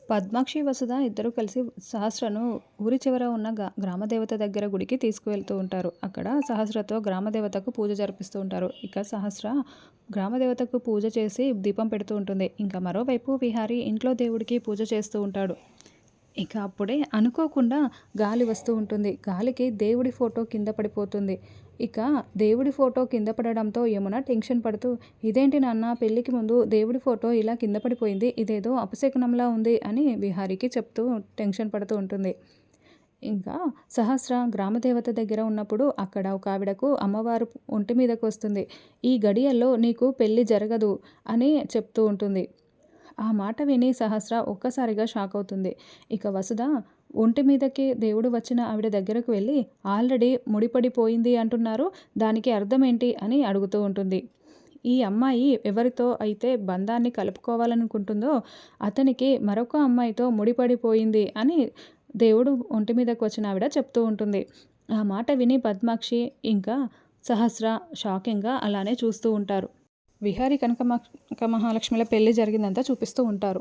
పద్మాక్షి, వసుధ ఇద్దరూ కలిసి సహస్రను ఊరి చివర ఉన్న గ్రామదేవత దగ్గర గుడికి తీసుకువెళ్తూ ఉంటారు. అక్కడ సహస్రతో గ్రామదేవతకు పూజ జరిపిస్తూ ఉంటారు. ఇక సహస్ర గ్రామదేవతకు పూజ చేసి దీపం పెడుతూ ఉంటుంది. ఇంకా మరోవైపు విహారీ ఇంట్లో దేవుడికి పూజ చేస్తూ ఉంటాడు. ఇక అప్పుడే అనుకోకుండా గాలి వస్తూ ఉంటుంది. గాలికి దేవుడి ఫోటో కింద పడిపోతుంది. ఇక దేవుడి ఫోటో కింద పడడంతో యమున టెన్షన్ పడుతూ, ఇదేంటి నాన్న, పెళ్ళికి ముందు దేవుడి ఫోటో ఇలా కింద పడిపోయింది, ఇదేదో అపశకునంలా ఉంది అని విహారీకి చెప్తూ టెన్షన్ పడుతూ ఉంటుంది. ఇంకా సహస్ర గ్రామదేవత దగ్గర ఉన్నప్పుడు అక్కడ ఒక ఆవిడకు అమ్మవారు ఒంటి మీదకు వస్తుంది. ఈ గడియల్లో నీకు పెళ్ళి జరగదు అని చెప్తూ ఉంటుంది. ఆ మాట విని సహస్ర ఒక్కసారిగా షాక్ అవుతుంది. ఇక వసుధ ఒంటి మీదకి దేవుడు వచ్చిన ఆవిడ దగ్గరకు వెళ్ళి, ఆల్రెడీ ముడిపడిపోయింది అంటున్నారు, దానికి అర్థం ఏంటి అని అడుగుతూ ఉంటుంది. ఈ అమ్మాయి ఎవరితో అయితే బంధాన్ని కలుపుకోవాలనుకుంటుందో అతనికి మరొక అమ్మాయితో ముడిపడిపోయింది అని దేవుడు ఒంటి మీదకు వచ్చిన ఆవిడ చెప్తూ ఉంటుంది. ఆ మాట విని పద్మాక్షి ఇంకా సహస్ర షాకింగ్గా అలానే చూస్తూ ఉంటారు. విహారీ కనక మహాలక్ష్మిల పెళ్లి జరిగిందంతా చూపిస్తూ ఉంటారు.